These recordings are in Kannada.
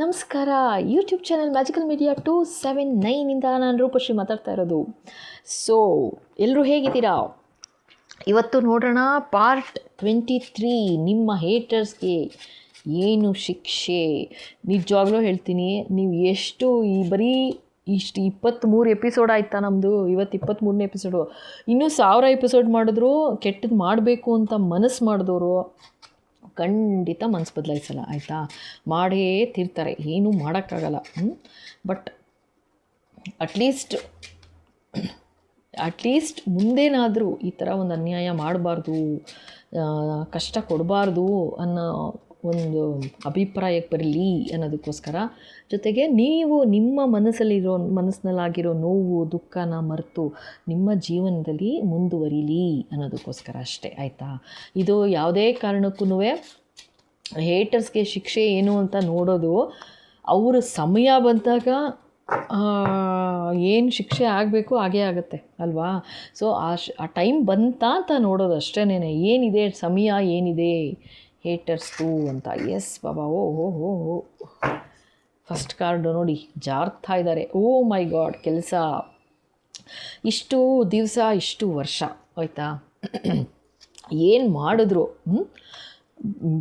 ನಮಸ್ಕಾರ. ಯೂಟ್ಯೂಬ್ ಚಾನಲ್ ಮ್ಯಾಜಿಕಲ್ ಮೀಡಿಯಾ 279 ನಾನು ರೂಪಶ್ರೀ ಮಾತಾಡ್ತಾ ಇರೋದು. ಸೊ ಎಲ್ಲರೂ ಹೇಗಿದ್ದೀರಾ? ಇವತ್ತು ನೋಡೋಣ ಪಾರ್ಟ್ 23. ನಿಮ್ಮ ಹೇಟರ್ಸ್ಗೆ ಏನು ಶಿಕ್ಷೆ. ನಿಜವಾಗ್ಲೂ ಹೇಳ್ತೀನಿ, ನೀವು ಎಷ್ಟು ಬರೀ 23 ಎಪಿಸೋಡ್ ಆಯಿತಾ ನಮ್ಮದು. ಇವತ್ತು 23ನೇ ಎಪಿಸೋಡು. ಇನ್ನೂ 1000 ಎಪಿಸೋಡ್ ಮಾಡಿದ್ರು ಕೆಟ್ಟದ್ದು ಮಾಡಬೇಕು ಅಂತ ಮನಸ್ಸು ಮಾಡಿದವರು ಖಂಡಿತ ಮನಸ್ಸು ಬದಲಾಯಿಸಲ್ಲ, ಆಯಿತಾ? ಮಾಡೇ ತೀರ್ತಾರೆ, ಏನೂ ಮಾಡೋಕ್ಕಾಗಲ್ಲ. ಬಟ್ ಅಟ್ಲೀಸ್ಟ್ ಮುಂದೇನಾದರೂ ಈ ಥರ ಒಂದು ಅನ್ಯಾಯ ಮಾಡಬಾರ್ದು, ಕಷ್ಟ ಕೊಡಬಾರ್ದು ಅನ್ನೋ ಒಂದು ಅಭಿಪ್ರಾಯಕ್ಕೆ ಬರಲಿ ಅನ್ನೋದಕ್ಕೋಸ್ಕರ, ಜೊತೆಗೆ ನೀವು ನಿಮ್ಮ ಮನಸ್ಸಿನಲ್ಲಾಗಿರೋ ನೋವು ದುಃಖನ ಮರೆತು ನಿಮ್ಮ ಜೀವನದಲ್ಲಿ ಮುಂದುವರಿಲಿ ಅನ್ನೋದಕ್ಕೋಸ್ಕರ ಅಷ್ಟೇ, ಆಯಿತಾ? ಇದು ಯಾವುದೇ ಕಾರಣಕ್ಕೂ ಹೇಟರ್ಸ್ಗೆ ಶಿಕ್ಷೆ ಏನು ಅಂತ ನೋಡೋದು, ಅವರು ಸಮಯ ಬಂದಾಗ ಏನು ಶಿಕ್ಷೆ ಆಗಬೇಕು ಹಾಗೇ ಆಗುತ್ತೆ ಅಲ್ವಾ? ಸೊ ಆ ಟೈಮ್ ಬಂತಾ ಅಂತ ನೋಡೋದು ಅಷ್ಟೇನೆ. ಏನಿದೆ ಸಮಯ, ಏನಿದೆ ಹೇಟರ್ಸ್ದು ಅಂತ. ಎಸ್ ಬಾಬಾ. ಓ ಫಸ್ಟ್ ಕಾರ್ಡು ನೋಡಿ, ಜಾರ್ತಾ ಇದ್ದಾರೆ. ಓ ಮೈ ಗಾಡ್, ಕೆಲಸ ಇಷ್ಟು ದಿವಸ ಇಷ್ಟು ವರ್ಷ ಆಯಿತಾ, ಏನು ಮಾಡಿದ್ರು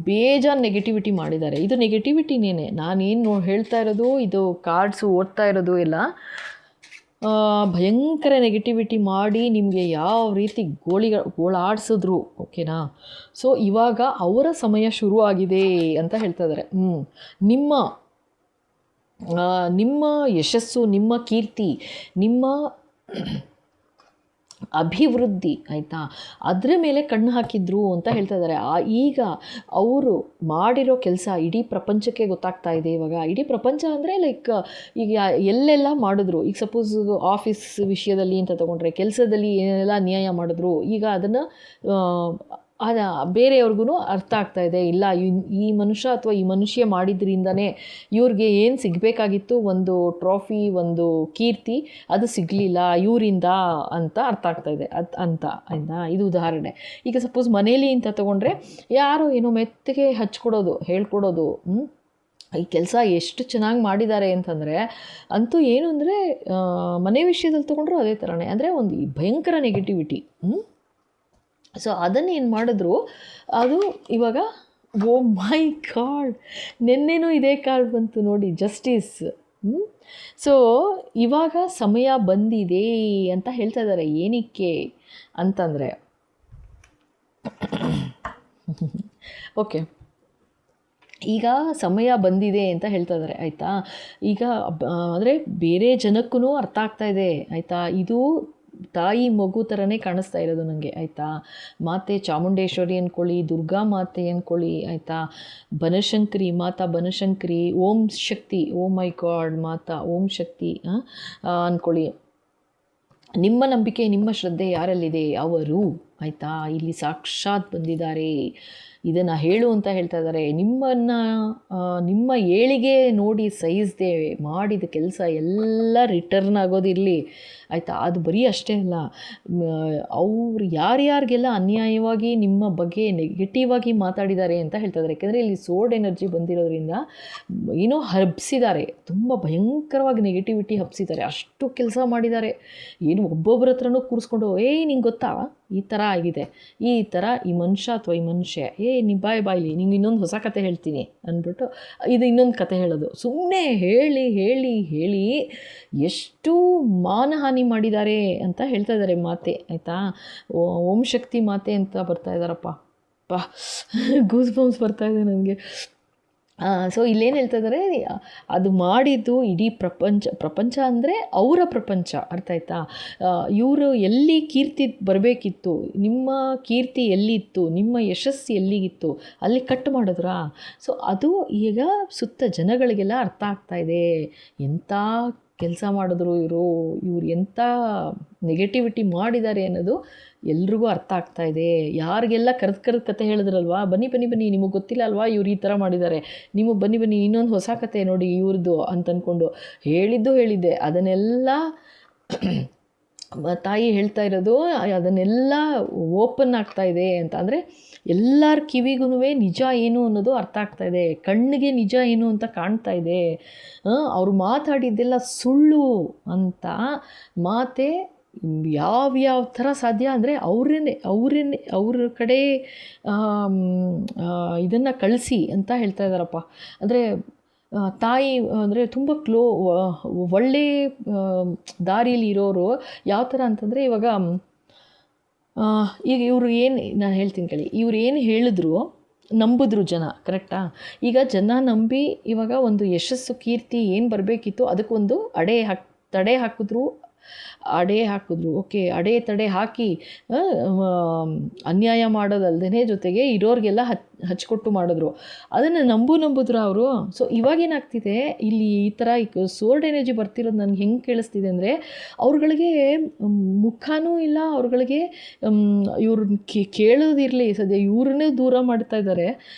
ಬೇಜಾನ್ ನೆಗೆಟಿವಿಟಿ ಮಾಡಿದ್ದಾರೆ. ಇದು ನೆಗೆಟಿವಿಟಿನೇ. ನಾನೇನು ಹೇಳ್ತಾ ಇರೋದು, ಇದು ಕಾರ್ಡ್ಸು ಓದ್ತಾ ಇರೋದು ಎಲ್ಲ ಭಯಂಕರ ನೆಗೆಟಿವಿಟಿ ಮಾಡಿ ನಿಮಗೆ ಯಾವ ರೀತಿ ಗೋಳಾಡಿಸಿದ್ರು, ಓಕೆನಾ? ಸೊ ಇವಾಗ ಅವರ ಸಮಯ ಶುರು ಆಗಿದೆ ಅಂತ ಹೇಳ್ತಾ ಇದ್ದಾರೆ. ನಿಮ್ಮ ಯಶಸ್ಸು, ನಿಮ್ಮ ಕೀರ್ತಿ, ನಿಮ್ಮ ಅಭಿವೃದ್ಧಿ, ಆಯಿತಾ, ಅದರ ಮೇಲೆ ಕಣ್ಣು ಹಾಕಿದ್ರು ಅಂತ ಹೇಳ್ತಾ ಇದ್ದಾರೆ. ಈಗ ಅವರು ಮಾಡಿರೋ ಕೆಲಸ ಇಡೀ ಪ್ರಪಂಚಕ್ಕೆ ಗೊತ್ತಾಗ್ತಾ ಇದೆ. ಇವಾಗ ಇಡೀ ಪ್ರಪಂಚ ಅಂದರೆ ಲೈಕ್ ಈಗ ಎಲ್ಲೆಲ್ಲ ಮಾಡಿದ್ರು, ಈಗ ಸಪೋಸ್ ಆಫೀಸ್ ವಿಷಯದಲ್ಲಿ ಅಂತ ತೊಗೊಂಡ್ರೆ, ಕೆಲಸದಲ್ಲಿ ಏನೆಲ್ಲ ಅನ್ಯಾಯ ಮಾಡಿದ್ರು, ಈಗ ಅದನ್ನು ಬೇರೆಯವ್ರಿಗೂ ಅರ್ಥ ಆಗ್ತಾ ಇದೆ. ಇಲ್ಲ, ಈ ಮನುಷ್ಯ ಅಥವಾ ಈ ಮನುಷ್ಯ ಮಾಡಿದ್ರಿಂದನೇ ಇವ್ರಿಗೆ ಏನು ಸಿಗಬೇಕಾಗಿತ್ತು, ಒಂದು ಟ್ರೋಫಿ, ಒಂದು ಕೀರ್ತಿ, ಅದು ಸಿಗಲಿಲ್ಲ ಇವರಿಂದ ಅಂತ ಅರ್ಥ ಆಗ್ತಾ ಇದೆ ಆಯಿತಾ? ಇದು ಉದಾಹರಣೆ. ಈಗ ಸಪೋಸ್ ಮನೇಲಿ ಅಂತ ತೊಗೊಂಡ್ರೆ, ಯಾರೋ ಏನೋ ಮೆತ್ತಗೆ ಹಚ್ಕೊಡೋದು, ಹೇಳ್ಕೊಡೋದು, ಈ ಕೆಲಸ ಎಷ್ಟು ಚೆನ್ನಾಗಿ ಮಾಡಿದ್ದಾರೆ ಅಂತಂದರೆ ಅಂತೂ ಏನು ಅಂದರೆ, ಮನೆ ವಿಷಯದಲ್ಲಿ ತೊಗೊಂಡ್ರು ಅದೇ ಥರನೇ. ಅಂದರೆ ಒಂದು ಭಯಂಕರ ನೆಗೆಟಿವಿಟಿ. ಸೊ ಅದನ್ನೇನು ಮಾಡಿದ್ರು, ಅದು ಇವಾಗ ಓ ಮೈ ಗಾಡ್, ನೆನ್ನೆನೂ ಇದೇ ಕಾರ್ಡ್ ಬಂತು ನೋಡಿ, ಜಸ್ಟಿಸ್. ಸೊ ಇವಾಗ ಸಮಯ ಬಂದಿದೆ ಅಂತ ಹೇಳ್ತಾ ಇದ್ದಾರೆ. ಏನಕ್ಕೆ ಅಂತಂದರೆ ಓಕೆ, ಈಗ ಸಮಯ ಬಂದಿದೆ ಅಂತ ಹೇಳ್ತಾ ಇದ್ದಾರೆ, ಆಯಿತಾ? ಈಗ ಅಂದರೆ ಬೇರೆ ಜನಕ್ಕೂ ಅರ್ಥ ಆಗ್ತಾ ಇದೆ, ಆಯಿತಾ? ಇದು ತಾಯಿ ಮಗು ಥರನೇ ಕಾಣಿಸ್ತಾ ಇರೋದು ನನಗೆ, ಆಯಿತಾ? ಮಾತೆ ಚಾಮುಂಡೇಶ್ವರಿ ಅಂದ್ಕೊಳ್ಳಿ, ದುರ್ಗಾ ಮಾತೆ ಅಂದ್ಕೊಳ್ಳಿ, ಆಯಿತಾ? ಬನಶಂಕರಿ, ಮಾತಾ ಬನಶಂಕರಿ, ಓಂ ಶಕ್ತಿ, ಓ ಮೈ ಗಾಡ್, ಮಾತಾ ಓಂ ಶಕ್ತಿ ಅಂದ್ಕೊಳ್ಳಿ. ನಿಮ್ಮ ನಂಬಿಕೆ, ನಿಮ್ಮ ಶ್ರದ್ಧೆ ಯಾರಲ್ಲಿದೆ ಅವರು, ಆಯಿತಾ, ಇಲ್ಲಿ ಸಾಕ್ಷಾತ್ ಬಂದಿದ್ದಾರೆ. ಇದನ್ನು ಹೇಳು ಅಂತ ಹೇಳ್ತಾ ಇದ್ದಾರೆ. ನಿಮ್ಮ ಏಳಿಗೆ ನೋಡಿ ಸಹಿಸದೆ ಮಾಡಿದ ಕೆಲಸ ಎಲ್ಲ ರಿಟರ್ನ್ ಆಗೋದಿರಲಿ, ಆಯಿತಾ? ಅದು ಬರೀ ಅಷ್ಟೇ ಅಲ್ಲ, ಅವ್ರು ಯಾರ್ಯಾರಿಗೆಲ್ಲ ಅನ್ಯಾಯವಾಗಿ ನಿಮ್ಮ ಬಗ್ಗೆ ನೆಗೆಟಿವ್ ಆಗಿ ಮಾತಾಡಿದ್ದಾರೆ ಅಂತ ಹೇಳ್ತಾ ಇದ್ದಾರೆ. ಯಾಕೆಂದರೆ ಇಲ್ಲಿ ಸೋರ್ಡ್ ಎನರ್ಜಿ ಬಂದಿರೋದ್ರಿಂದ ಏನೋ ಹಬ್ಸಿದ್ದಾರೆ, ತುಂಬ ಭಯಂಕರವಾಗಿ ನೆಗೆಟಿವಿಟಿ ಹಬ್ಸಿದ್ದಾರೆ. ಅಷ್ಟು ಕೆಲಸ ಮಾಡಿದ್ದಾರೆ. ಏನು ಒಬ್ಬೊಬ್ಬರ ಹತ್ರನೂ ಕೂರಿಸ್ಕೊಂಡು, ನಿಂಗೆ ಗೊತ್ತಾ ಈ ಥರ ಆಗಿದೆ, ಈ ಥರ ಈ ಮನುಷ್ಯ ಅಥವಾ ಈ ಮನುಷ್ಯ, ನೀ ಬಾಯ್ಲಿ ನಿಂಗೆ ಇನ್ನೊಂದು ಹೊಸ ಕತೆ ಹೇಳ್ತೀನಿ ಅಂದ್ಬಿಟ್ಟು ಇದು ಇನ್ನೊಂದು ಕತೆ ಹೇಳೋದು. ಸುಮ್ಮನೆ ಹೇಳಿ ಹೇಳಿ ಹೇಳಿ ಎಷ್ಟು ಮಾನಹಾನಿ ಮಾಡಿದ್ದಾರೆ ಅಂತ ಹೇಳ್ತಾ ಇದ್ದಾರೆ ಮಾತೆ, ಆಯಿತಾ? ಓಂ ಶಕ್ತಿ ಮಾತೆ ಅಂತ ಬರ್ತಾ ಇದ್ದಾರಪ್ಪ. ಗೂಸ್ ಬಂಪ್ಸ್ ಬರ್ತಾ ಇದೆ ನನಗೆ. ಸೊ ಇಲ್ಲೇನು ಹೇಳ್ತಾ ಇದ್ದಾರೆ, ಅದು ಮಾಡಿದ್ದು ಇಡೀ ಪ್ರಪಂಚ ಅಂದರೆ ಅವರ ಪ್ರಪಂಚ, ಅರ್ಥ ಆಯ್ತಾ? ಇವರು ಎಲ್ಲಿ ಕೀರ್ತಿ ಬರಬೇಕಿತ್ತು, ನಿಮ್ಮ ಕೀರ್ತಿ ಎಲ್ಲಿತ್ತು, ನಿಮ್ಮ ಯಶಸ್ಸು ಎಲ್ಲಿಗಿತ್ತು, ಅಲ್ಲಿ ಕಟ್ ಮಾಡಿದ್ರಾ? ಸೊ ಅದು ಈಗ ಸುತ್ತ ಜನಗಳಿಗೆಲ್ಲ ಅರ್ಥ ಆಗ್ತಾ ಇದೆ. ಎಂಥ ಕೆಲಸ ಮಾಡಿದ್ರು ಇವರು ಎಂಥ ನೆಗೆಟಿವಿಟಿ ಮಾಡಿದ್ದಾರೆ ಅನ್ನೋದು ಎಲ್ರಿಗೂ ಅರ್ಥ ಆಗ್ತಾ ಇದೆ. ಯಾರಿಗೆಲ್ಲ ಕರೆದು ಕತೆ ಹೇಳಿದ್ರಲ್ವಾ, ಬನ್ನಿ ನಿಮಗೆ ಗೊತ್ತಿಲ್ಲ ಅಲ್ವಾ ಇವ್ರು ಈ ಥರ ಮಾಡಿದ್ದಾರೆ, ನೀವು ಬನ್ನಿ ಇನ್ನೊಂದು ಹೊಸ ಕತೆ ನೋಡಿ ಇವ್ರದ್ದು ಅಂತ ಅಂದ್ಕೊಂಡು ಹೇಳಿದ್ದೆ. ಅದನ್ನೆಲ್ಲ ತಾಯಿ ಹೇಳ್ತಾ ಇರೋದು ಅದನ್ನೆಲ್ಲ ಓಪನ್ ಆಗ್ತಾ ಇದೆ ಅಂತ. ಅಂದರೆ ಎಲ್ಲರ ಕಿವಿಗೂ ನಿಜ ಏನು ಅನ್ನೋದು ಅರ್ಥ ಆಗ್ತಾ ಇದೆ, ಕಣ್ಣಿಗೆ ನಿಜ ಏನು ಅಂತ ಕಾಣ್ತಾ ಇದೆ. ಅವ್ರು ಮಾತಾಡಿದ್ದೆಲ್ಲ ಸುಳ್ಳು ಅಂತ ಮಾತೆ ಯಾವ್ಯಾವ ಥರ ಸಾಧ್ಯ ಅಂದರೆ ಅವ್ರ ಕಡೆ ಇದನ್ನು ಕಳಿಸಿ ಅಂತ ಹೇಳ್ತಾ ಇದ್ದಾರಪ್ಪ. ಅಂದರೆ ತಾಯಿ ಅಂದರೆ ತುಂಬ ಒಳ್ಳೆ ದಾರಿಯಲ್ಲಿ ಇರೋರು ಯಾವ ಥರ ಅಂತಂದರೆ, ಇವಾಗ ಈಗ ಇವರು ಏನು ನಾನು ಹೇಳ್ತೀನಿ ಕೇಳಿ, ಇವ್ರು ಏನು ಹೇಳಿದ್ರು ನಂಬಿದ್ರು ಜನ, ಕರೆಕ್ಟಾ? ಈಗ ಜನ ನಂಬಿ ಇವಾಗ ಒಂದು ಯಶಸ್ಸು ಕೀರ್ತಿ ಏನು ಬರಬೇಕಿತ್ತು ಅದಕ್ಕೊಂದು ತಡೆ ಹಾಕಿದ್ರು. ಓಕೆ, ತಡೆ ಹಾಕಿ ಅನ್ಯಾಯ ಮಾಡೋದಲ್ದೇ ಜೊತೆಗೆ ಇರೋರಿಗೆಲ್ಲ ಹಚ್ಕೊಟ್ಟು ಮಾಡಿದ್ರು. ಅದನ್ನು ನಂಬುದ್ರು ಅವರು. ಸೊ ಇವಾಗೇನಾಗ್ತಿದೆ ಇಲ್ಲಿ, ಈ ಥರ ಸೋರ್ಡ್ ಎನರ್ಜಿ ಬರ್ತಿರೋದು ನನಗೆ ಹೆಂಗೆ ಕೇಳಿಸ್ತಿದೆ ಅಂದರೆ, ಅವ್ರುಗಳಿಗೆ ಮುಖನೂ ಇಲ್ಲ, ಅವ್ರುಗಳಿಗೆ ಇವ್ರನ್ನ ಕೇಳೋದಿರಲಿ ಸದ್ಯ, ಇವ್ರನ್ನೇ ದೂರ ಮಾಡ್ತಾ ಇದ್ದಾರೆ,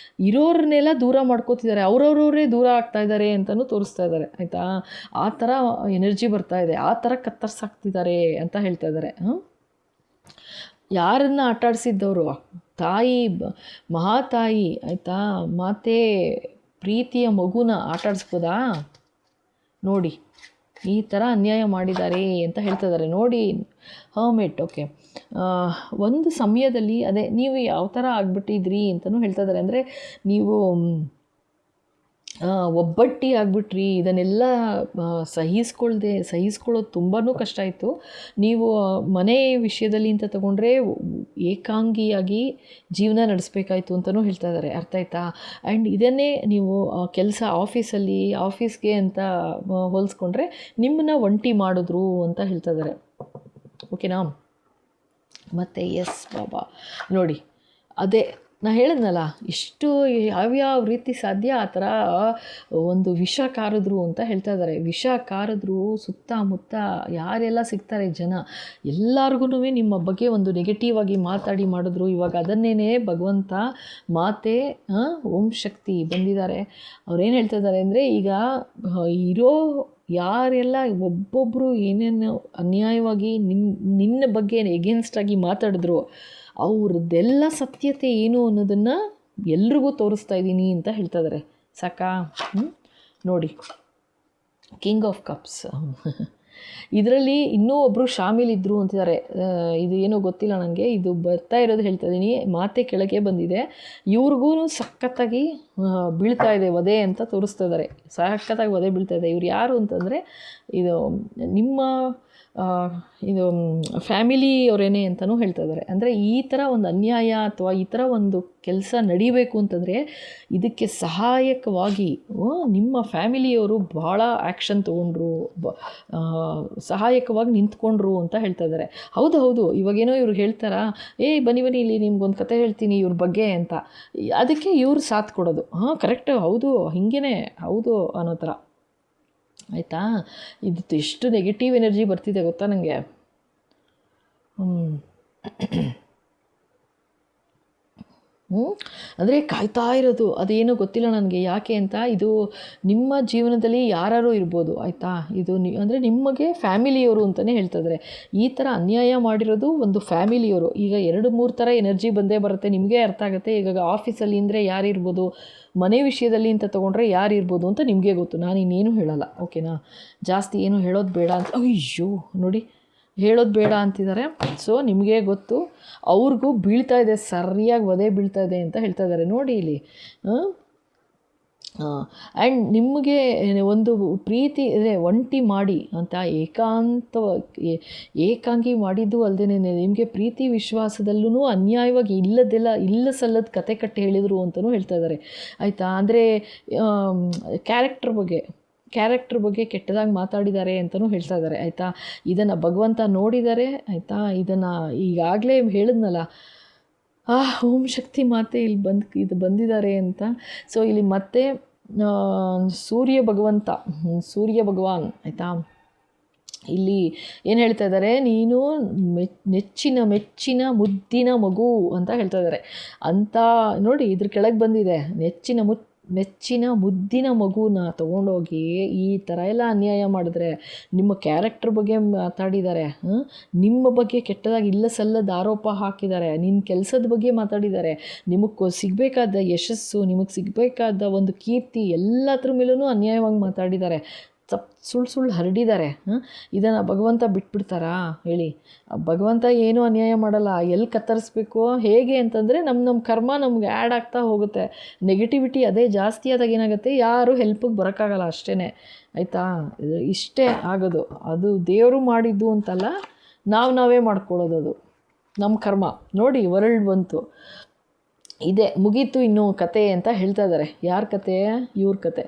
ಇರೋರನ್ನೆಲ್ಲ ದೂರ ಮಾಡ್ಕೋತಿದ್ದಾರೆ, ಅವ್ರವ್ರವರೇ ದೂರ ಆಗ್ತಾ ಇದ್ದಾರೆ ಅಂತಲೂ ತೋರಿಸ್ತಾ ಇದ್ದಾರೆ. ಆಯಿತಾ? ಆ ಥರ ಎನರ್ಜಿ ಬರ್ತಾ ಇದೆ, ಆ ಥರ ಕತ್ತರಿಸಾಕ್ತಿದ್ದಾರೆ ಅಂತ ಹೇಳ್ತಾ ಇದ್ದಾರೆ. ಯಾರನ್ನು ಆಟಾಡಿಸಿದ್ದವರು? ತಾಯಿ, ಮಹಾತಾಯಿ, ಆಯಿತಾ? ಮಾತೆ ಪ್ರೀತಿಯ ಮಗುನ ಆಟಾಡಿಸ್ಬೋದಾ? ನೋಡಿ, ಈ ಥರ ಅನ್ಯಾಯ ಮಾಡಿದ್ದಾರೆ ಅಂತ ಹೇಳ್ತಾ ಇದ್ದಾರೆ. ನೋಡಿ, ಹರ್ಮಿಟ್. ಓಕೆ, ಒಂದು ಸಮಯದಲ್ಲಿ ಅದೇ ನೀವು ಯಾವ ಥರ ಆಗ್ಬಿಟ್ಟಿದ್ರಿ ಅಂತಲೂ ಹೇಳ್ತಾ ಇದ್ದಾರೆ. ಅಂದರೆ ನೀವು ಒಬ್ಬಟ್ಟಿ ಆಗಿಬಿಟ್ರಿ, ಇದನ್ನೆಲ್ಲ ಸಹಿಸ್ಕೊಳ್ಳೋದು ತುಂಬಾ ಕಷ್ಟ ಆಯಿತು. ನೀವು ಮನೆ ವಿಷಯದಲ್ಲಿ ಅಂತ ತಗೊಂಡ್ರೆ ಏಕಾಂಗಿಯಾಗಿ ಜೀವನ ನಡೆಸಬೇಕಾಯ್ತು ಅಂತಲೂ ಹೇಳ್ತಾ ಇದ್ದಾರೆ. ಅರ್ಥ ಆಯ್ತಾ? ಆ್ಯಂಡ್ ಇದನ್ನೇ ನೀವು ಆಫೀಸ್ಗೆ ಅಂತ ಹೋಲಿಸ್ಕೊಂಡ್ರೆ ನಿಮ್ಮನ್ನ ಒಂಟಿ ಮಾಡಿದ್ರು ಅಂತ ಹೇಳ್ತಾ ಇದ್ದಾರೆ. ಓಕೆನಾ? ಮತ್ತು ಎಸ್ ಬಾಬಾ, ನೋಡಿ ಅದೇ ನಾ ಹೇಳಿದ್ನಲ್ಲ, ಇಷ್ಟು ಯಾವ್ಯಾವ ರೀತಿ ಸಾಧ್ಯ ಆ ಥರ ಒಂದು ವಿಷ ಕಾರಿದ್ರು ಅಂತ ಹೇಳ್ತಾ ಇದ್ದಾರೆ. ವಿಷ ಕಾರಿದ್ರು ಸುತ್ತಮುತ್ತ ಯಾರೆಲ್ಲ ಸಿಗ್ತಾರೆ ಜನ, ಎಲ್ಲರಿಗೂ ನಿಮ್ಮ ಬಗ್ಗೆ ಒಂದು ನೆಗೆಟಿವ್ ಆಗಿ ಮಾಡಿದ್ರು. ಇವಾಗ ಅದನ್ನೇ ಭಗವಂತ ಮಾತೆ ಓಂ ಶಕ್ತಿ ಬಂದಿದ್ದಾರೆ. ಅವ್ರೇನು ಹೇಳ್ತಾ ಇದ್ದಾರೆ ಅಂದರೆ, ಈಗ ಇರೋ ಯಾರೆಲ್ಲ ಒಬ್ಬೊಬ್ಬರು ಏನೇನು ಅನ್ಯಾಯವಾಗಿ ನಿನ್ನ ಬಗ್ಗೆ ಎಗೇನ್ಸ್ಟಾಗಿ ಮಾತಾಡಿದ್ರು, ಅವ್ರದ್ದೆಲ್ಲ ಸತ್ಯತೆ ಏನು ಅನ್ನೋದನ್ನು ಎಲ್ರಿಗೂ ತೋರಿಸ್ತಾ ಇದ್ದೀನಿ ಅಂತ ಹೇಳ್ತಾ ಇದ್ದಾರೆ. ಸಾಕಾ? ನೋಡಿ, ಕಿಂಗ್ ಆಫ್ ಕಪ್ಸ್. ಇದರಲ್ಲಿ ಇನ್ನೂ ಒಬ್ಬರು ಶಾಮೀಲಿದ್ರು ಅಂತಿದ್ದಾರೆ. ಇದು ಏನೋ ಗೊತ್ತಿಲ್ಲ ನನಗೆ, ಇದು ಬರ್ತಾ ಇರೋದು ಹೇಳ್ತಾ ಇದ್ದೀನಿ. ಮಾತೆ ಕೆಳಗೆ ಬಂದಿದೆ, ಇವ್ರಿಗೂ ಸಖತ್ತಾಗಿ ಬೀಳ್ತಾ ಇದೆ ವಧೆ ಅಂತ ತೋರಿಸ್ತಾ ಇದ್ದಾರೆ. ಸಖತ್ತಾಗಿ ವಧೆ ಬೀಳ್ತಾ ಇದೆ. ಇವ್ರು ಯಾರು ಅಂತಂದರೆ, ಇದು ನಿಮ್ಮ ಇದು ಫ್ಯಾಮಿಲಿ ಅವರೇನೆ ಅಂತಲೂ ಹೇಳ್ತಾ ಇದ್ದಾರೆ. ಅಂದರೆ ಈ ಥರ ಒಂದು ಅನ್ಯಾಯ ಅಥವಾ ಈ ಥರ ಒಂದು ಕೆಲಸ ನಡಿಬೇಕು ಅಂತಂದರೆ ಇದಕ್ಕೆ ಸಹಾಯಕವಾಗಿ ನಿಮ್ಮ ಫ್ಯಾಮಿಲಿಯವರು ಭಾಳ ಆ್ಯಕ್ಷನ್ ತೊಗೊಂಡ್ರು, ಸಹಾಯಕವಾಗಿ ನಿಂತ್ಕೊಂಡ್ರು ಅಂತ ಹೇಳ್ತಾ ಇದ್ದಾರೆ. ಹೌದು, ಇವಾಗೇನೋ ಇವ್ರು ಹೇಳ್ತಾರಾ, ಬನ್ನಿ ಇಲ್ಲಿ ನಿಮ್ಗೊಂದು ಕತೆ ಹೇಳ್ತೀನಿ ಇವ್ರ ಬಗ್ಗೆ ಅಂತ, ಅದಕ್ಕೆ ಇವ್ರು ಸಾಥ್ ಕೊಡೋದು. ಕರೆಕ್ಟ್, ಹೌದು, ಹಿಂಗೇ ಹೌದು ಅನ್ನೋ ಥರ. ಆಯಿತಾ? ಇದು ಎಷ್ಟು ನೆಗೆಟಿವ್ ಎನರ್ಜಿ ಬರ್ತಿದೆ ಗೊತ್ತಾ ನನಗೆ. ಅಂದರೆ ಕಾಯ್ತಾ ಇರೋದು, ಅದೇನೋ ಗೊತ್ತಿಲ್ಲ ನನಗೆ ಯಾಕೆ ಅಂತ. ಇದು ನಿಮ್ಮ ಜೀವನದಲ್ಲಿ ಯಾರು ಇರ್ಬೋದು, ಆಯಿತಾ? ಇದು ಅಂದರೆ ನಿಮಗೆ ಫ್ಯಾಮಿಲಿಯವರು ಅಂತಲೇ ಹೇಳ್ತಾಯಿದ್ದಾರೆ. ಈ ಥರ ಅನ್ಯಾಯ ಮಾಡಿರೋದು ಒಂದು ಫ್ಯಾಮಿಲಿಯವರು. ಈಗ 2-3 ಥರ ಎನರ್ಜಿ ಬಂದೇ ಬರುತ್ತೆ, ನಿಮಗೆ ಅರ್ಥ ಆಗುತ್ತೆ. ಈಗ ಆಫೀಸಲ್ಲಿ ಅಂದರೆ ಯಾರಿರ್ಬೋದು, ಮನೆ ವಿಷಯದಲ್ಲಿ ಅಂತ ತೊಗೊಂಡ್ರೆ ಯಾರಿರ್ಬೋದು ಅಂತ ನಿಮಗೆ ಗೊತ್ತು. ನಾನು ಇನ್ನೇನು ಹೇಳಲ್ಲ, ಓಕೆನಾ? ಜಾಸ್ತಿ ಏನು ಹೇಳೋದು ಬೇಡ ಅಂತ. ಅಯ್ಯೋ ನೋಡಿ, ಹೇಳೋದು ಬೇಡ ಅಂತಿದ್ದಾರೆ. ಸೊ ನಿಮಗೆ ಗೊತ್ತು, ಅವ್ರಿಗೂ ಬೀಳ್ತಾ ಇದೆ, ಸರಿಯಾಗಿ ವಧೆ ಬೀಳ್ತಾ ಇದೆ ಅಂತ ಹೇಳ್ತಾ ಇದ್ದಾರೆ. ನೋಡಿ ಇಲ್ಲಿ. ಆ್ಯಂಡ್ ನಿಮಗೆ ಒಂದು ಪ್ರೀತಿ ಅಂದರೆ ಒಂಟಿ ಮಾಡಿ ಅಂತ ಏಕಾಂಗಿ ಮಾಡಿದ್ದು ಅಲ್ಲದೆ ನಿಮಗೆ ಪ್ರೀತಿ ವಿಶ್ವಾಸದಲ್ಲೂ ಅನ್ಯಾಯವಾಗಿ ಇಲ್ಲ ಸಲ್ಲದ ಕತೆ ಕಟ್ಟಿ ಹೇಳಿದರು ಅಂತಲೂ ಹೇಳ್ತಾ ಇದ್ದಾರೆ. ಆಯಿತಾ? ಅಂದರೆ ಕ್ಯಾರೆಕ್ಟರ್ ಬಗ್ಗೆ ಕೆಟ್ಟದಾಗಿ ಮಾತಾಡಿದ್ದಾರೆ ಅಂತಲೂ ಹೇಳ್ತಾ ಇದ್ದಾರೆ. ಆಯಿತಾ? ಇದನ್ನು ಭಗವಂತ ನೋಡಿದ್ದಾರೆ. ಆಯಿತಾ? ಇದನ್ನು ಈಗಾಗಲೇ ಹೇಳಿದ್ನಲ್ಲ, ಓಂ ಶಕ್ತಿ ಮಾತೆ ಇಲ್ಲಿ ಬಂದಿದ್ದಾರೆ ಅಂತ. ಸೊ ಇಲ್ಲಿ ಮತ್ತೆ ಸೂರ್ಯ ಭಗವಾನ್, ಆಯಿತಾ? ಇಲ್ಲಿ ಏನು ಹೇಳ್ತಾ ಇದ್ದಾರೆ, ನೀನು ಮೆಚ್ಚಿನ ಮುದ್ದಿನ ಮಗು ಅಂತ ಹೇಳ್ತಾ ಇದ್ದಾರೆ ಅಂತ. ನೋಡಿ, ಇದ್ರ ಕೆಳಗೆ ಬಂದಿದೆ, ಮೆಚ್ಚಿನ ಮುದ್ದಿನ ಮಗುನ ತೊಗೊಂಡೋಗಿ ಈ ಥರ ಎಲ್ಲ ಅನ್ಯಾಯ ಮಾಡಿದ್ರೆ, ನಿಮ್ಮ ಕ್ಯಾರೆಕ್ಟರ್ ಬಗ್ಗೆ ಮಾತಾಡಿದ್ದಾರೆ, ನಿಮ್ಮ ಬಗ್ಗೆ ಕೆಟ್ಟದಾಗಿ ಇಲ್ಲ ಸಲ್ಲದ ಆರೋಪ ಹಾಕಿದ್ದಾರೆ, ನಿನ್ನ ಕೆಲಸದ ಬಗ್ಗೆ ಮಾತಾಡಿದ್ದಾರೆ, ನಿಮಗೆ ಸಿಗಬೇಕಾದ ಯಶಸ್ಸು, ನಿಮಗೆ ಸಿಗಬೇಕಾದ ಒಂದು ಕೀರ್ತಿ ಎಲ್ಲದ್ರ ಮೇಲೂ ಅನ್ಯಾಯವಾಗಿ ಮಾತಾಡಿದ್ದಾರೆ, ಸುಳ್ಳು ಹರಡಿದ್ದಾರೆ. ಇದನ್ನು ಭಗವಂತ ಬಿಟ್ಬಿಡ್ತಾರಾ ಹೇಳಿ? ಭಗವಂತ ಏನೂ ಅನ್ಯಾಯ ಮಾಡಲ್ಲ. ಎಲ್ಲಿ ಕತ್ತರಿಸ್ಬೇಕು ಹೇಗೆ ಅಂತಂದರೆ ನಮ್ಮ ಕರ್ಮ ನಮ್ಗೆ ಆ್ಯಡ್ ಆಗ್ತಾ ಹೋಗುತ್ತೆ. ನೆಗೆಟಿವಿಟಿ ಅದೇ ಜಾಸ್ತಿ ಆದಾಗ ಏನಾಗುತ್ತೆ, ಯಾರು ಹೆಲ್ಪಿಗೆ ಬರೋಕ್ಕಾಗಲ್ಲ ಅಷ್ಟೇ. ಆಯಿತಾ? ಇಷ್ಟೇ ಆಗೋದು. ಅದು ದೇವರು ಮಾಡಿದ್ದು ಅಂತಲ್ಲ, ನಾವೇ ಮಾಡ್ಕೊಳ್ಳೋದು. ಅದು ನಮ್ಮ ಕರ್ಮ. ನೋಡಿ, ವರ್ಲ್ಡ್ ಬಂತು, ಇದೆ ಮುಗೀತು ಇನ್ನು ಕತೆ ಅಂತ ಹೇಳ್ತಾ ಇದ್ದಾರೆ. ಯಾರ ಕತೆ? ಇವ್ರ ಕತೆ.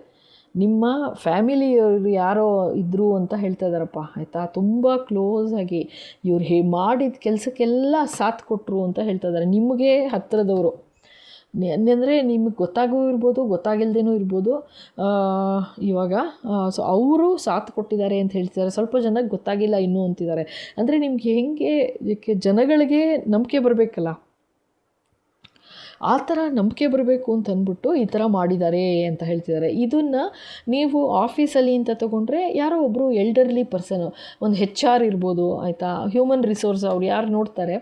ನಿಮ್ಮ ಫ್ಯಾಮಿಲಿಯವರು ಯಾರೋ ಇದ್ದರು ಅಂತ ಹೇಳ್ತಾ ಇದ್ದಾರಪ್ಪ. ಆಯಿತಾ? ತುಂಬ ಕ್ಲೋಸ್ ಆಗಿ ಇವ್ರು ಮಾಡಿದ ಕೆಲಸಕ್ಕೆಲ್ಲ ಸಾಥ್ ಕೊಟ್ಟರು ಅಂತ ಹೇಳ್ತಾ ಇದ್ದಾರೆ. ನಿಮಗೆ ಹತ್ತಿರದವರು ಅಂದರೆ ನಿಮಗೆ ಗೊತ್ತಾಗೂ ಇರ್ಬೋದು, ಗೊತ್ತಾಗಿಲ್ದೇನೂ ಇರ್ಬೋದು. ಇವಾಗ ಸೊ ಅವರು ಸಾಥ್ ಕೊಟ್ಟಿದ್ದಾರೆ ಅಂತ ಹೇಳ್ತಿದ್ದಾರೆ. ಸ್ವಲ್ಪ ಜನಕ್ಕೆ ಗೊತ್ತಾಗಿಲ್ಲ ಇನ್ನೂ ಅಂತಿದ್ದಾರೆ. ಅಂದರೆ ನಿಮ್ಗೆ ಹೆಂಗೆ ಜನಗಳಿಗೆ ನಂಬಿಕೆ ಬರಬೇಕಲ್ಲ, ಆ ಥರ ನಂಬಿಕೆ ಬರಬೇಕು ಅಂತ ಅಂದ್ಬಿಟ್ಟು ಈ ಥರ ಮಾಡಿದ್ದಾರೆ ಅಂತ ಹೇಳ್ತಿದ್ದಾರೆ. ಇದನ್ನು ನೀವು ಆಫೀಸಲ್ಲಿ ಅಂತ ತೊಗೊಂಡ್ರೆ ಯಾರೋ ಒಬ್ಬರು ಎಲ್ಡರ್ಲಿ ಪರ್ಸನು, ಒಂದು HR ಇರ್ಬೋದು, ಆಯಿತಾ, ಹ್ಯೂಮನ್ ರಿಸೋರ್ಸ್ ಅವ್ರು ಯಾರು ನೋಡ್ತಾರೆ,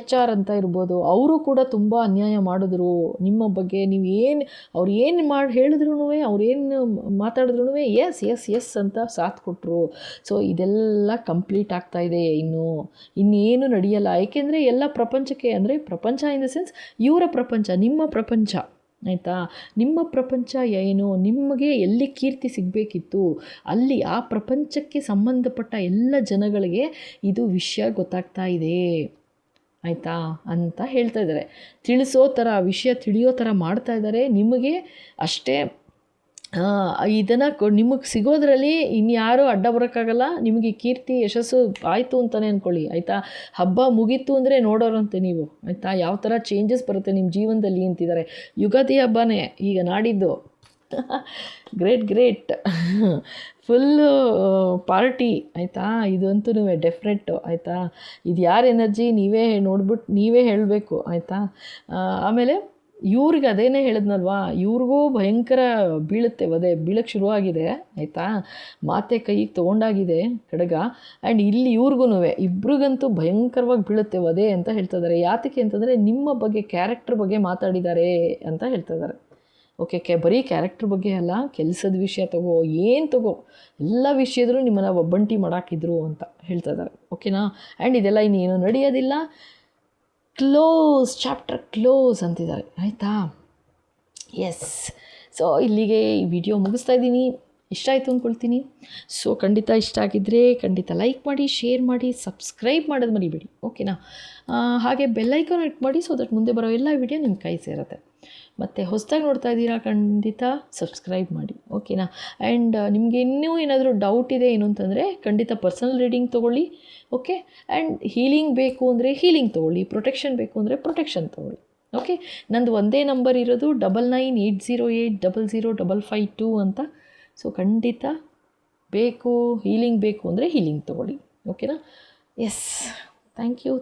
HR ಅಂತ ಇರ್ಬೋದು, ಅವರು ಕೂಡ ತುಂಬ ಅನ್ಯಾಯ ಮಾಡಿದ್ರು ನಿಮ್ಮ ಬಗ್ಗೆ. ನೀವು ಅವ್ರು ಏನು ಮಾಡಿ ಹೇಳಿದ್ರು, ಅವ್ರೇನು ಮಾತಾಡಿದ್ರು ಎಸ್ ಅಂತ ಸಾಥ್ ಕೊಟ್ಟರು. ಸೊ ಇದೆಲ್ಲ ಕಂಪ್ಲೀಟ್ ಆಗ್ತಾಯಿದೆ. ಇನ್ನೇನು ನಡೆಯಲ್ಲ. ಏಕೆಂದರೆ ಎಲ್ಲ ಪ್ರಪಂಚಕ್ಕೆ, ಅಂದರೆ ಪ್ರಪಂಚ ಇನ್ ದ ಸೆನ್ಸ್ ಇವರ ಪ್ರಪಂಚ, ನಿಮ್ಮ ಪ್ರಪಂಚ. ಆಯಿತಾ? ನಿಮ್ಮ ಪ್ರಪಂಚ ಏನು, ನಿಮಗೆ ಎಲ್ಲಿ ಕೀರ್ತಿ ಸಿಗಬೇಕಿತ್ತು ಅಲ್ಲಿ ಆ ಪ್ರಪಂಚಕ್ಕೆ ಸಂಬಂಧಪಟ್ಟ ಎಲ್ಲ ಜನಗಳಿಗೆ ಇದು ವಿಷಯ ಗೊತ್ತಾಗ್ತಾ ಇದೆ. ಆಯಿತಾ ಅಂತ ಹೇಳ್ತಾ ಇದ್ದಾರೆ. ತಿಳಿಸೋ ಥರ, ವಿಷಯ ತಿಳಿಯೋ ಥರ ಮಾಡ್ತಾ ಇದ್ದಾರೆ. ನಿಮಗೆ ಅಷ್ಟೇ ಇದನ್ನು ನಿಮಗೆ ಸಿಗೋದ್ರಲ್ಲಿ ಇನ್ಯಾರೂ ಅಡ್ಡ ಬರೋಕ್ಕಾಗಲ್ಲ. ನಿಮಗೆ ಕೀರ್ತಿ ಯಶಸ್ಸು ಆಯಿತು ಅಂತಲೇ ಅಂದ್ಕೊಳ್ಳಿ. ಆಯಿತಾ? ಹಬ್ಬ ಮುಗೀತು ಅಂದರೆ ನೋಡೋರಂತೆ ನೀವು. ಆಯಿತಾ? ಯಾವ ಥರ ಚೇಂಜಸ್ ಬರುತ್ತೆ ನಿಮ್ಮ ಜೀವನದಲ್ಲಿ ಅಂತಿದ್ದಾರೆ. ಯುಗಾದಿ ಹಬ್ಬನೇ ಈಗ ನಾಡಿದ್ದು. Great full party. ಆಯಿತಾ? ಇದಂತೂ ಡೆಫ್ರೆಂಟು. ಆಯಿತಾ? ಇದು ಯಾರ ಎನರ್ಜಿ ನೀವೇ ನೋಡ್ಬಿಟ್ಟು ನೀವೇ ಹೇಳಬೇಕು. ಆಯಿತಾ? ಆಮೇಲೆ ಇವ್ರಿಗೆ ಅದೇನೇ ಹೇಳಿದ್ನಲ್ವಾ, ಇವ್ರಿಗೂ ಭಯಂಕರ ಬೀಳುತ್ತೆ, ಬೀಳಕ್ಕೆ ಶುರುವಾಗಿದೆ. ಆಯಿತಾ? ಮಾತೆ ಕೈಗೆ ತೊಗೊಂಡಾಗಿದೆ ಖಡ್ಗ. ಆ್ಯಂಡ್ ಇಲ್ಲಿ ಇವ್ರಿಗೂ ಇಬ್ರಿಗಂತೂ ಭಯಂಕರವಾಗಿ ಬೀಳುತ್ತೆ ವಧೆ ಅಂತ ಹೇಳ್ತಾ ಇದ್ದಾರೆ. ಯಾತಕ್ಕೆ ಅಂತಂದರೆ ನಿಮ್ಮ ಬಗ್ಗೆ, ಕ್ಯಾರೆಕ್ಟರ್ ಬಗ್ಗೆ ಮಾತಾಡಿದ್ದಾರೆ ಅಂತ ಹೇಳ್ತಾ ಇದ್ದಾರೆ. ಓಕೆ, ಬರೀ ಕ್ಯಾರೆಕ್ಟರ್ ಬಗ್ಗೆ ಅಲ್ಲ, ಕೆಲಸದ ವಿಷಯ ತಗೋ, ಎಲ್ಲ ವಿಷಯದ್ರು ನಿಮ್ಮನ್ನು ಒಬ್ಬಂಟಿ ಮಾಡಾಕಿದ್ರು ಅಂತ ಹೇಳ್ತಾ ಇದ್ದಾರೆ. ಓಕೆನಾ? ಆ್ಯಂಡ್ ಇದೆಲ್ಲ ಇನ್ನೇನು ನಡೆಯೋದಿಲ್ಲ, ಚಾಪ್ಟರ್ ಕ್ಲೋಸ್ ಅಂತಿದ್ದಾರೆ. ಆಯಿತಾ? ಎಸ್. ಸೊ ಇಲ್ಲಿಗೆ ಈ ವಿಡಿಯೋ ಮುಗಿಸ್ತಾ ಇದ್ದೀನಿ. ಇಷ್ಟ ಆಯಿತು ಅಂದ್ಕೊಳ್ತೀನಿ. ಸೊ ಖಂಡಿತ ಇಷ್ಟ ಆಗಿದ್ದರೆ ಖಂಡಿತ ಲೈಕ್ ಮಾಡಿ, ಶೇರ್ ಮಾಡಿ, ಸಬ್ಸ್ಕ್ರೈಬ್ ಮಾಡೋದು ಮರಿಬೇಡಿ. ಓಕೆನಾ? ಹಾಗೆ ಬೆಲ್ಲೈಕನ್ ಹಿಟ್ ಮಾಡಿ, ಸೊ ದಟ್ ಮುಂದೆ ಬರೋ ಎಲ್ಲ ವಿಡಿಯೋ ನಿಮ್ಮ ಕೈ ಸೇರುತ್ತೆ. ಮತ್ತು ಹೊಸದಾಗಿ ನೋಡ್ತಾ ಇದ್ದೀರಾ, ಖಂಡಿತ ಸಬ್ಸ್ಕ್ರೈಬ್ ಮಾಡಿ. ಓಕೆನಾ? ಆ್ಯಂಡ್ ನಿಮಗೆ ಇನ್ನೂ ಏನಾದರೂ ಡೌಟ್ ಇದೆ ಏನು ಅಂತಂದರೆ ಖಂಡಿತ ಪರ್ಸನಲ್ ರೀಡಿಂಗ್ ತೊಗೊಳ್ಳಿ. ಓಕೆ? ಆ್ಯಂಡ್ ಹೀಲಿಂಗ್ ಬೇಕು ಅಂದರೆ ಹೀಲಿಂಗ್ ತೊಗೊಳ್ಳಿ, ಪ್ರೊಟೆಕ್ಷನ್ ಬೇಕು ಅಂದರೆ ಪ್ರೊಟೆಕ್ಷನ್ ತೊಗೊಳ್ಳಿ. ಓಕೆ? ನಂದು ಒಂದೇ ನಂಬರ್ ಇರೋದು 9980800552 ಅಂತ. ಸೊ ಖಂಡಿತ ಹೀಲಿಂಗ್ ಬೇಕು ಅಂದರೆ ಹೀಲಿಂಗ್ ತೊಗೊಳ್ಳಿ. ಓಕೆನಾ? ಎಸ್. Thank you.